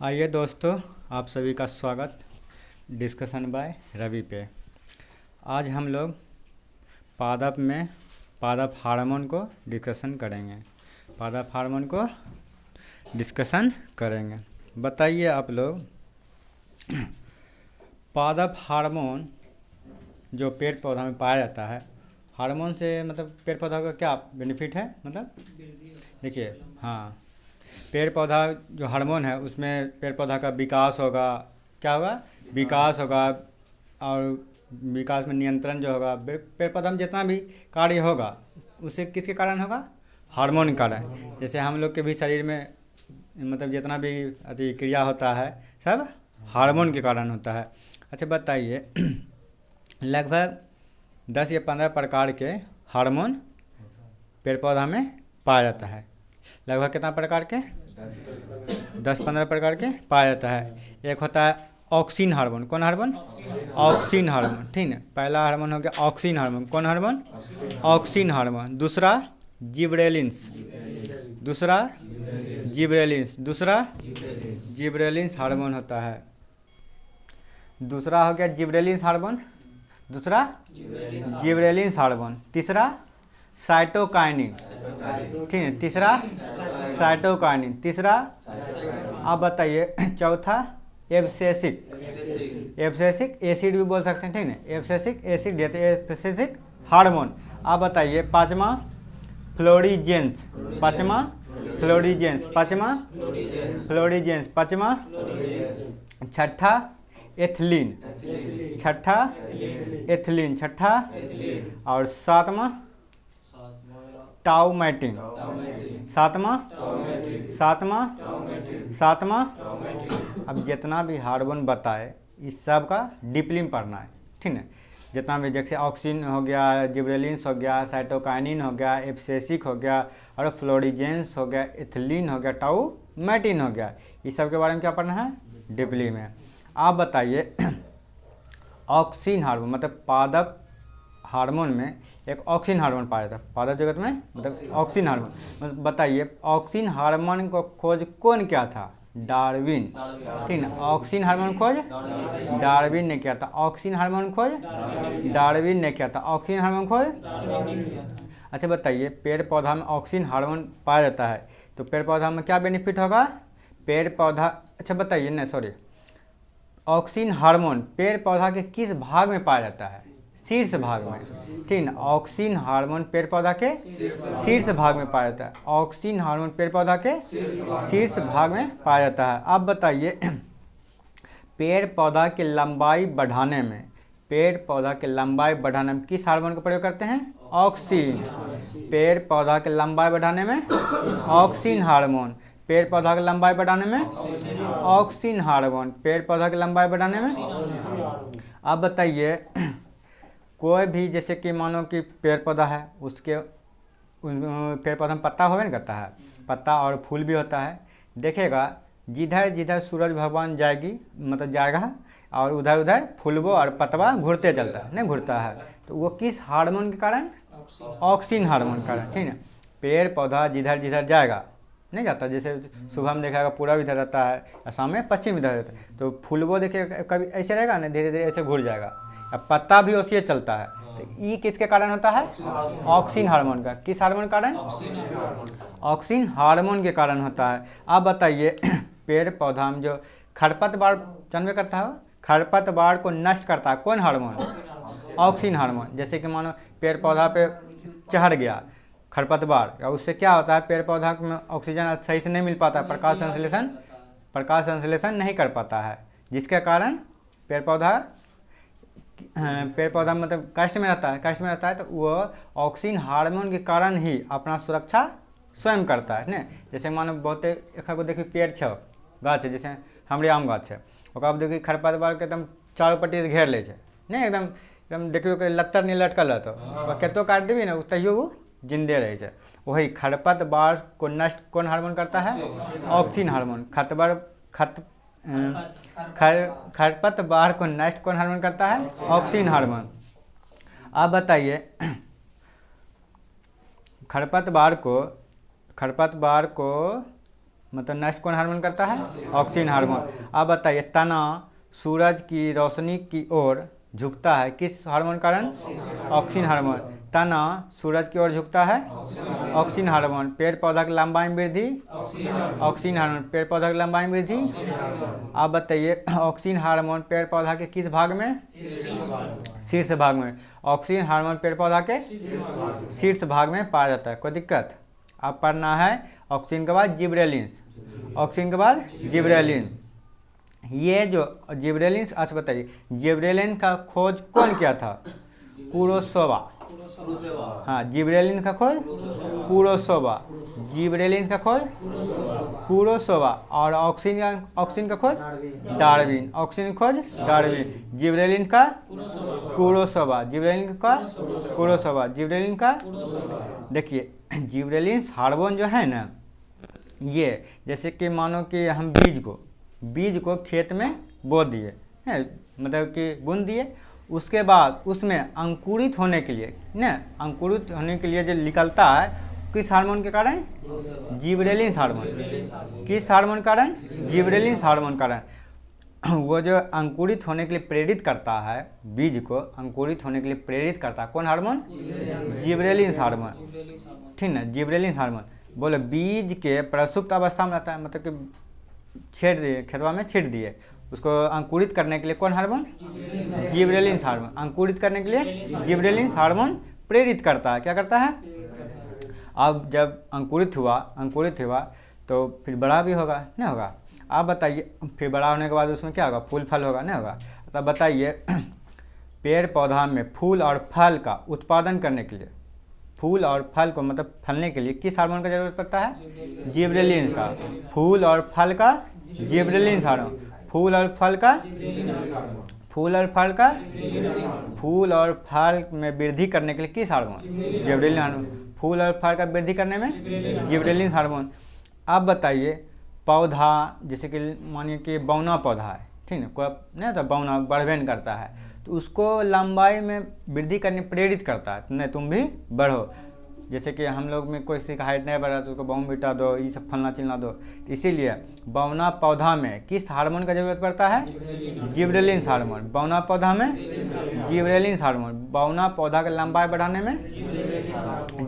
आइए दोस्तों, आप सभी का स्वागत डिस्कशन बाय रवि पे। आज हम लोग पादप हार्मोन को डिस्कशन करेंगे। पादप हार्मोन को डिस्कशन करेंगे। बताइए आप लोग, पादप हार्मोन जो पेड़ पौधा में पाया जाता है, हार्मोन से मतलब पेड़ पौधा का क्या बेनिफिट है? मतलब देखिए, हाँ, पेड़ पौधा जो हार्मोन है उसमें पेड़ पौधा का विकास होगा। क्या होगा? विकास होगा। और विकास में नियंत्रण जो होगा, पेड़ पौधा में जितना भी कार्य होगा उससे किसके कारण होगा? हार्मोन के कारण। जैसे हम लोग के भी शरीर में मतलब जितना भी अति क्रिया होता है सब हार्मोन के कारण होता है। अच्छा बताइए, लगभग 10 या 15 प्रकार के हार्मोन पेड़ पौधा में पाया जाता है। लगभग कितना प्रकार के? 10-15 प्रकार के पाया जाता है। एक होता है ऑक्सिन हार्मोन। कौन हार्मोन? Auxin hormone. ठीक है, पहला हार्मोन हो गया ऑक्सिन हार्मोन। कौन हार्मोन? Auxin hormone. दूसरा जिबरेलिन्स। दूसरा जिबरेलिन्स हार्मोन होता है। दूसरा हो गया जिबरेलिन्स हार्मोन। दूसरा जिबरेलिन्स हार्मोन। तीसरा साइटोकाइनिन। ठीक है, तीसरा साइटोकाइनिन। तीसरा आप बताइए, चौथा एब्सेसिक एसिड भी बोल सकते हैं। ठीक है, एब्सेसिक एसिड देते हैं, एब्सेसिक हार्मोन। आप बताइए, पाँचवा फ्लोरीजेंस। पाँचवा फ्लोरीजेंस। पाँचवा फ्लोरीजेंस। पाँचवा छठा एथिलीन। छठा एथिलीन। छठा और सातवां टाउमेटिन। सातवां अब जितना भी हार्मोन बताए इस सब का डीपली में पढ़ना है। ठीक है, जितना भी जैसे ऑक्सिन हो गया, जिबरेलिन्स हो गया, साइटोकाइनिन हो गया, एब्सेसिक हो गया और फ्लोरीजेंस हो गया, एथिलीन हो गया, टाउमेटिन हो गया, इस सब के बारे में क्या पढ़ना है? डीपली में। आप बताइए, ऑक्सिन हार्मोन मतलब पादप हार्मोन में एक ऑक्सिन हार्मोन पाया जाता है पादप जगत में, मतलब ऑक्सिन हार्मोन। मतलब बताइए, ऑक्सिन हार्मोन को खोज कौन किया था? डार्विन। ठीक है, ऑक्सिन हार्मोन खोज डार्विन ने किया था। ऑक्सिन हार्मोन खोज डार्विन ने किया था। ऑक्सिन हार्मोन खोज। अच्छा बताइए, पेड़ पौधा में ऑक्सिन हार्मोन पाया जाता है तो पेड़ पौधा में क्या बेनिफिट होगा? पेड़ पौधा, अच्छा बताइए ना, सॉरी, ऑक्सिन हार्मोन पेड़ पौधा के किस भाग में पाया जाता है? शीर्ष भाग में। ठीक है, ऑक्सिन हार्मोन पेड़ पौधा के शीर्ष भाग में पाया जाता है। ऑक्सिन हार्मोन पेड़ पौधा के शीर्ष भाग में पाया जाता है। आप बताइए, पेड़ पौधा की लंबाई बढ़ाने में किस हार्मोन का प्रयोग करते हैं? ऑक्सिन। पेड़ पौधा की लंबाई बढ़ाने में ऑक्सिन हार्मोन। पेड़ पौधा की लंबाई बढ़ाने में ऑक्सिन हार्मोन। पेड़ पौधा की लंबाई बढ़ाने में। अब बताइए, कोई भी जैसे कि मानो कि पेड़ पौधा है, उसके पेड़ पौधा में पत्ता होवे नहीं करता है, पत्ता और फूल भी होता है। देखिएगा, जिधर जिधर सूरज भगवान जाएगा और उधर उधर फूलबो और पतवा घूरते चलता है, नहीं घूरता है, तो वो किस हार्मोन के कारण? ऑक्सिन हार्मोन के कारण। ठीक है, पेड़ पौधा जिधर जिधर जाएगा, नहीं जाता, जैसे सुबह में देखा पूरा इधर रहता है, शाम में पश्चिम इधर रहता है, तो फूलबो देखिए कभी ऐसे रहेगा ना, धीरे धीरे ऐसे घूर जाएगा। अब पत्ता भी उसी चलता है, तो ये किसके कारण होता है? ऑक्सिन हार्मोन का। किस हार्मोन के कारण? ऑक्सिन हार्मोन के कारण होता है। आप बताइए, पेड़ पौधा में जो खरपतवार जन्म करता है, खरपतवार को नष्ट करता है कौन हार्मोन? Auxin hormone. जैसे कि मानो पेड़ पौधा पे चढ़ गया खरपतवार, उससे क्या होता है? पेड़ पौधा में ऑक्सीजन सही से नहीं मिल पाता, प्रकाश संश्लेषण नहीं कर पाता है, जिसके कारण पेड़ पौधा मतलब कष्ट में रहता है, तो वो ऑक्सीजन हार्मोन के कारण ही अपना सुरक्षा स्वयं करता है। नहीं, जैसे मानो बहुते एक देखिए पेड़ छो गाछ है, जैसे हमरे आम गाछ है, ओकरा देखिए खरपतवार के एकदम चारों पट्टी से घेर ले छै, नहीं एकदम एकदम देखियो लत्तर नहीं लटकल रहतो, कतो काट देवी ना तैयो वो जिंदे रहे छै। वही खरपतवार को नष्ट कौन हार्मोन करता है? Auxin hormone. खरपतवार को नष्ट कौन हार्मोन करता है? Auxin hormone. आप बताइए, खरपतवार को मतलब नष्ट कौन हार्मोन करता है? Oxygen hormone. अब बताइए तना सूरज की रोशनी की ओर झुकता है किस हार्मोन कारण? Oxygen hormone. तना सूरज की ओर झुकता है ऑक्सीन हार्मोन। पेड़ पौधा की लंबाई में वृद्धि ऑक्सीन हार्मोन। पेड़ पौधा की लंबाई में वृद्धि। आप बताइए ऑक्सीन हार्मोन पेड़ पौधा के किस भाग में? शीर्ष भाग में। ऑक्सीन हार्मोन पेड़ पौधा के शीर्ष भाग में पाया जाता है। कोई दिक्कत? आप पढ़ना है ऑक्सीन के बाद जिब्रेलिन्स, ऑक्सीन के बाद जिब्रेलिन्स। ये जो जिब्रेलिन्स, अच्छा बताइए जिब्रेलिन का खोज कौन किया था? कुरोसोवा। हाँ, जिब्रेलिन का खोज कुरोसोवा। जिब्रेलिन का खोज कुरोसोवा। और ऑक्सीन का खोज डार्विन। ऑक्सीन खोज डार्विन। जिब्रेलिन का कुरोसोवा। जिब्रेलिन का कुरोसोवा। जिब्रेलिन का, देखिए जिब्रेलिन्स हार्मोन जो है ना, ये जैसे कि मानो कि हम बीज को खेत में बो दिए है, मतलब कि बुन दिए, उसके बाद उसमें अंकुरित होने के लिए ना, अंकुरित होने के लिए जो निकलता है किस हार्मोन के कारण? Gibberellins hormone. किस हार्मोन के कारण? जिब्रेलिन्स हार्मोन कारण। वो जो अंकुरित होने के लिए प्रेरित करता है, बीज को अंकुरित होने के लिए प्रेरित करता है कौन हार्मोन? Gibberellins hormone. ठीक ना, जिब्रेलिन्स हार्मोन। बोले बीज के प्रसुप्त अवस्था में रहता है, मतलब कि छेड़ दिए, खेतवा में छीट दिए, उसको अंकुरित करने के लिए कौन हार्मोन? Gibberellins hormone. अंकुरित करने के लिए जिब्रेलिन्स हार्मोन प्रेरित करता है। क्या करता है? अब जब अंकुरित हुआ तो फिर बड़ा भी होगा, नहीं होगा? आप बताइए फिर बड़ा होने के बाद उसमें क्या होगा? फूल फल होगा, नहीं होगा? तब बताइए पेड़ पौधा में फूल और फल का उत्पादन करने के लिए, फूल और फल को मतलब फलने के लिए किस हार्मोन का जरूरत पड़ता है? जिब्रेलिन्स का। फूल और फल का जिब्रेलिन्स हार्मोन। फूल और फल में वृद्धि करने के लिए किस हार्मोन? Gibberellin hormone. फूल और फल का वृद्धि करने में जिब्रेलिन्स हार्मोन। अब बताइए पौधा, जैसे कि मानिए कि बौना पौधा है, ठीक है, कोई नहीं तो बौना बढ़वेन करता है, तो उसको लंबाई में वृद्धि करने प्रेरित करता है, नहीं तुम भी बढ़ो। जैसे कि हम लोग में कोई सी का हाइट नहीं बढ़ा तो उसको बॉम्बिटा दो, ये सब फलना चिलना दो। इसीलिए बौना पौधा में किस हार्मोन का जरूरत पड़ता है? Gibberellins hormone. बौना पौधा में जिब्रेलिन्स हार्मोन। बौना पौधा की लंबाई बढ़ाने में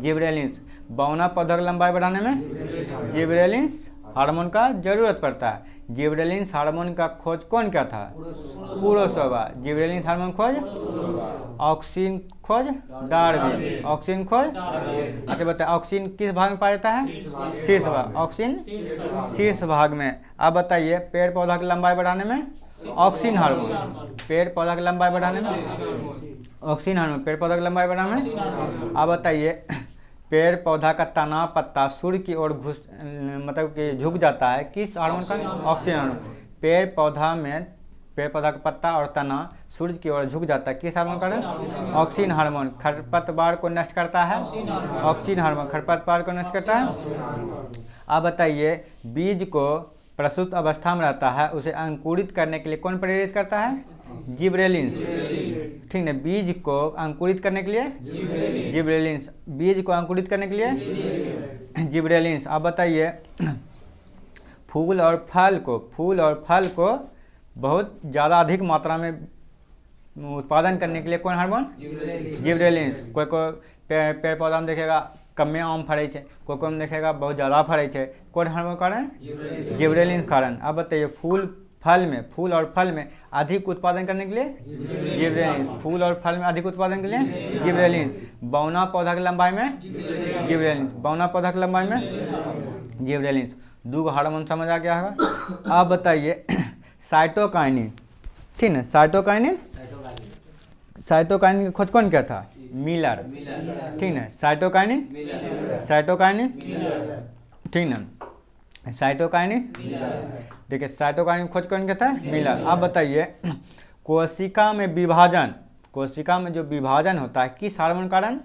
जिब्रेलिन्स। बौना पौधा की लंबाई बढ़ाने में जिब्रेलिन्स हार्मोन का जरूरत पड़ता है। जिब्रेलिन्स हार्मोन का खोज कौन किया था? कुरोसोवा। जिब्रेलिन्स हार्मोन खोज ऑक्सीन खोज डार्विन। ऑक्सीन खोज, अच्छा बताए ऑक्सीन किस भाग में पाया जाता है? शीर्ष भाग। ऑक्सीन शीर्ष भाग में। अब बताइए पेड़ पौधा की लंबाई बढ़ाने में ऑक्सीन हार्मोन। पेड़ पौधा की लंबाई बढ़ाने में ऑक्सीन हार्मोन। पेड़ पौधा की लंबाई बढ़ाने में। अब बताइए पेड़ पौधा का तना पत्ता सूर्य की ओर मतलब कि झुक जाता है किस हार्मोन का? Oxygen hormone. पेड़ पौधा का पत्ता और तना सूर्य की ओर झुक जाता है किस हार्मोन का? Oxygen hormone. खरपतवार को नष्ट करता है ऑक्सीजन हार्मोन। खरपतवार को नष्ट करता है। अब बताइए बीज को प्रसुप्त अवस्था में रहता है, उसे अंकुरित करने के लिए कौन प्रेरित करता है? जिब्रेलिन्स। ठीक है, बीज को अंकुरित करने के लिए जिब्रेलिन्स। बीज को अंकुरित करने के लिए जिब्रेलिन्स। अब बताइए फूल और फल को बहुत ज़्यादा अधिक मात्रा में उत्पादन करने के लिए कौन हार्मोन? जिब्रेलिन्स। कोई पेड़ पौधा में देखेगा कमे आम फड़े छे, कोई में देखेगा बहुत ज़्यादा फड़े छे, कौन हार्मोन कारण? जिब्रेलिन्स कारण। अब बताइए फूल और फल में अधिक उत्पादन करने के लिए जिब्रेलिन्स। फूल और फल में अधिक उत्पादन के लिए जिब्रेलिन्स। बौना पौधा की लंबाई में जिब्रेलिन्स। बौना पौधा की लंबाई में जिब्रेलिन्स। दो हार्मोन समझ आ गया होगा। अब बताइए साइटोकाइनिन, ठीक है, साइटोकाइनिन की खोज कौन किया था? मिलर। ठीक है, साइटोकाइनिन ठीक है, साइटोकाइनिन। देखिए साइटोकाइनिन खोज कौन किया था? मिलर। अब बताइए कोशिका में जो विभाजन होता है किस हार्मोन कारण?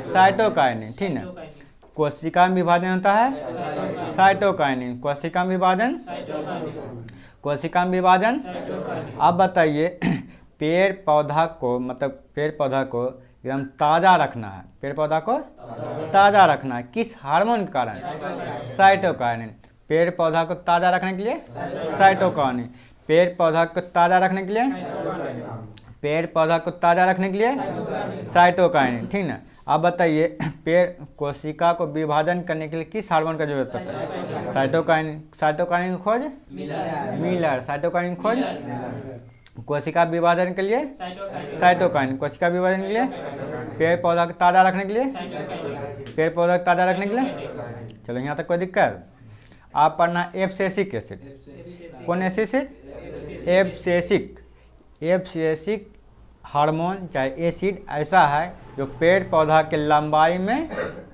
साइटोकाइनिन। ठीक है, कोशिका में विभाजन होता है साइटोकाइनिन। कोशिका में विभाजन। अब बताइए पेड़ पौधा को एकदम ताज़ा रखना है। पेड़ पौधा को ताज़ा रखना है किस हार्मोन के कारण? साइटोकाइनिन। पेड़ पौधा को ताज़ा रखने के लिए साइटोकाइनिन, पेड़ पौधा को ताज़ा रखने के लिए, पेड़ पौधा को ताज़ा रखने के लिए साइटोकाइनिन, ठीक ना। अब बताइए पेड़ कोशिका को विभाजन करने के लिए किस हार्मोन का जरूरत पड़ता है? साइटोकाइनिन। साइटोकाइनिन की खोज मिलर, साइटोकाइनिन की खोज कोशिका विभाजन के लिए साइटोकाइनिन, कोशिका विभाजन के लिए, पेड़ पौधा को ताज़ा रखने के लिए, पेड़ पौधा को ताज़ा रखने के लिए। चलो यहाँ तक कोई दिक्कत? आप पढ़ना एब्सिसिक एसिड। कौन एसिड? एब्सिसिक। एब्सिसिक हार्मोन चाहे एसिड ऐसा है जो पेड़ पौधा के लंबाई में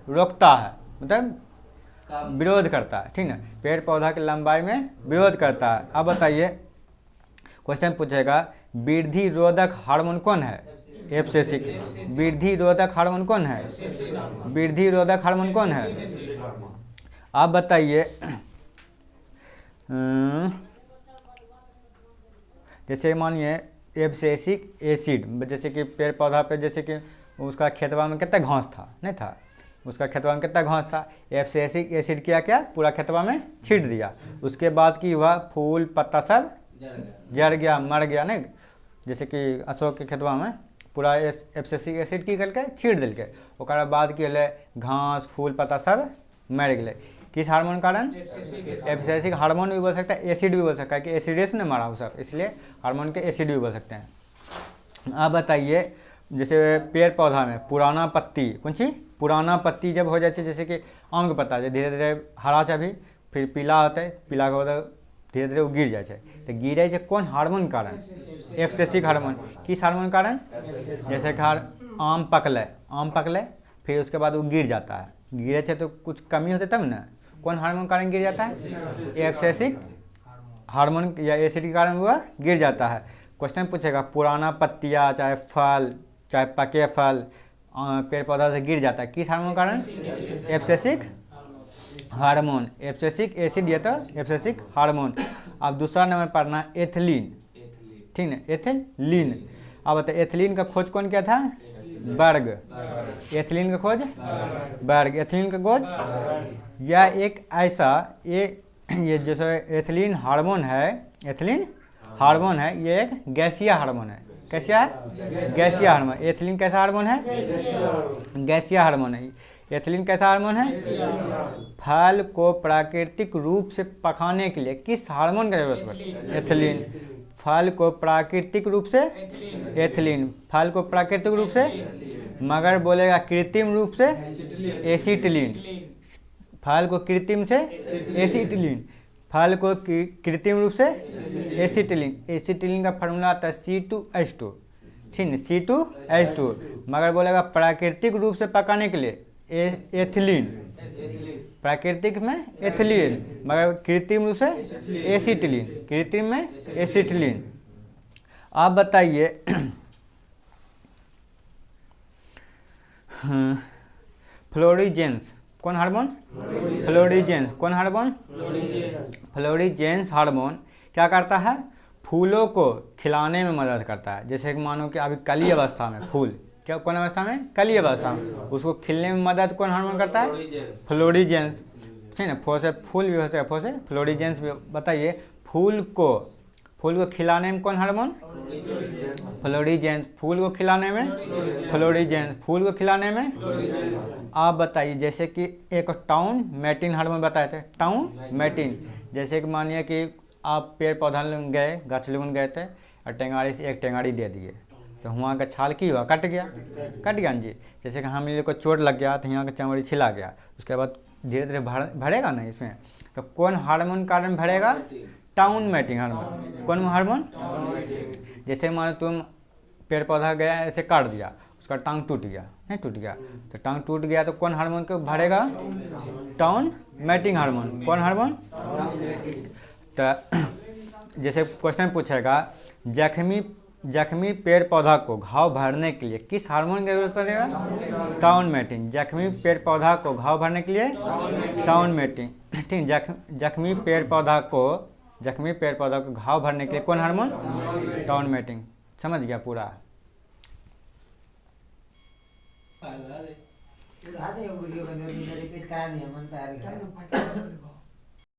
रोकता है, मतलब विरोध करता है, ठीक ना। पेड़ पौधा की लंबाई में विरोध करता है। अब बताइए क्वेश्चन पूछेगा वृद्धि रोधक हार्मोन कौन है? एब्सिसिक। वृद्धि रोधक हार्मोन कौन है? वृद्धि रोधक हार्मोन कौन है? आप बताइए जैसे मानिए एब्सिसिक एसिड, जैसे कि पेड़ पौधा पे, जैसे कि उसका खेतवा में कितना घास था, नहीं था, उसका खेतवा में कितना घास था, एब्सिसिक एसिड किया क्या, पूरा खेतवा में छीट दिया। उसके बाद की हुआ फूल पत्ता सब जड़ गया, मर गया, नहीं। जैसे कि अशोक के खेतवा में पूरा एब्सिसिक एसिड की करके छीट दिलके, ओकरा बाद की होलै घास फूल पत्ता सब मर गए। किस हार्मोन कारण? एब्सिसिक हार्मोन भी बोल सकता है, एसिड भी बोल सकता है कि एसिडेस ने मारा हो सब, इसलिए हार्मोन के एसिड भी बोल सकते हैं। अब बताइए जैसे पेड़ पौधा में पुराना पत्ती, कौन सी पुराना पत्ती जब हो जाए, जैसे कि आम के पत्ता धीरे धीरे हरा छै, अभी फिर पीला होता है, पीला के बाद धीरे धीरे वो गिर जाए, तो गिरे छै कौन हार्मोन कारण? Abscisic hormone. किस हार्मोन कारण? जैसे कि आम पकले फिर उसके बाद वो गिर जाता है, गिरे छै तो कुछ कमी होते तब ना, कौन हार्मोन कारण गिर जाता है? एब्सिसिक हार्मोन या एसिड के कारण वह गिर जाता है। क्वेश्चन पूछेगा पुराना पत्तियाँ चाहे फल चाहे पके फल पेड़ पौधा से गिर जाता है, किस हार्मोन कारण? Abscisic hormone. एब्सिसिक एसिड या तो एब्सिसिक हार्मोन। अब दूसरा नंबर पढ़ना एथिलीन, ठीक है, एथिलीन। अब बताइए एथिलीन का खोज कौन किया था? बर्ग। एथिलीन का खोज बर्ग। एथिलीन का खोज यह एक ऐसा ये जैसे एथिलीन हार्मोन है, एथिलीन हार्मोन है, ये एक गैसीय हार्मोन है। कैसा है? गैसीय हार्मोन। एथिलीन कैसा हार्मोन है? गैसीय हार्मोन है। एथिलीन कैसा हार्मोन है? फल को प्राकृतिक रूप से पकाने के लिए किस हार्मोन की जरूरत पड़ती है? एथिलीन। फल को प्राकृतिक रूप से, एथिलीन फल को प्राकृतिक रूप से, मगर बोलेगा कृत्रिम रूप से एसिटिलीन। फल को कृत्रिम से एसिटिलीन, फल को कृत्रिम रूप से एसिटिलीन। एसिटिलीन का फार्मूला आता है C2H2, ठीक है, C2H2, मगर बोलेगा प्राकृतिक रूप से पकाने के लिए एथिलीन, प्राकृतिक में एथिलीन, मगर कृत्रिम रूप से एसिटिलीन, कृत्रिम में एसिटिलीन। आप बताइए फ्लोरिजेंस कौन हार्मोन? फ्लोरिजेंस। कौन हार्मोन? फ्लोरिजेंस हार्मोन क्या करता है? फूलों को खिलाने में मदद करता है। जैसे कि मानो कि अभी कली अवस्था में फूल, क्या कौन अवस्था में? कली अवस्था में, उसको खिलने में मदद कौन हार्मोन करता है? फ्लोरिजेंस, ठीक है। फो से फूल भी हो सकता है, फो से फ्लोरिजेंस भी। बताइए फूल को खिलाने में कौन हार्मोन? फ्लोरिजेंस। फूल को खिलाने में फ्लोरिजेंस, फूल को खिलाने में। आप बताइए जैसे कि एक टाउन मेटिन हार्मोन बताए थे, टाउन मेटिन। जैसे कि मानिए कि आप पेड़ पौधा गए, गाछ लगन गए थे और टेंगारी से एक टेंगारी दे दिए, तो वहाँ का छाल की हुआ? कट गया ना जी। जैसे कि हम लोग को चोट लग गया तो यहाँ का चमड़ी छिला गया, उसके बाद धीरे धीरे भरेगा ना इसमें, तो कौन हार्मोन कारण भरेगा? Town mating hormone. कौन हार्मोन? जैसे मानो तुम पेड़ पौधा गया ऐसे काट दिया, उसका टांग टूट गया, नहीं टूट गया, तो टांग टूट गया तो कौन हार्मोन को भरेगा? Town mating hormone. कौन हार्मोन? तो जैसे क्वेश्चन पूछेगा जख्मी पेड़ पौधा को घाव भरने के लिए किस हार्मोन की जरूरत पड़ेगा? Town mating. जख्मी पेड़ पौधा को घाव भरने के लिए टाउन मेटिंग, ठीक। जख्मी पेड़ पौधा को घाव भरने के लिए कौन हार्मोन? Town mating. समझ गया पूरा? वीडियो रिपीट करा नहीं, मन तैयार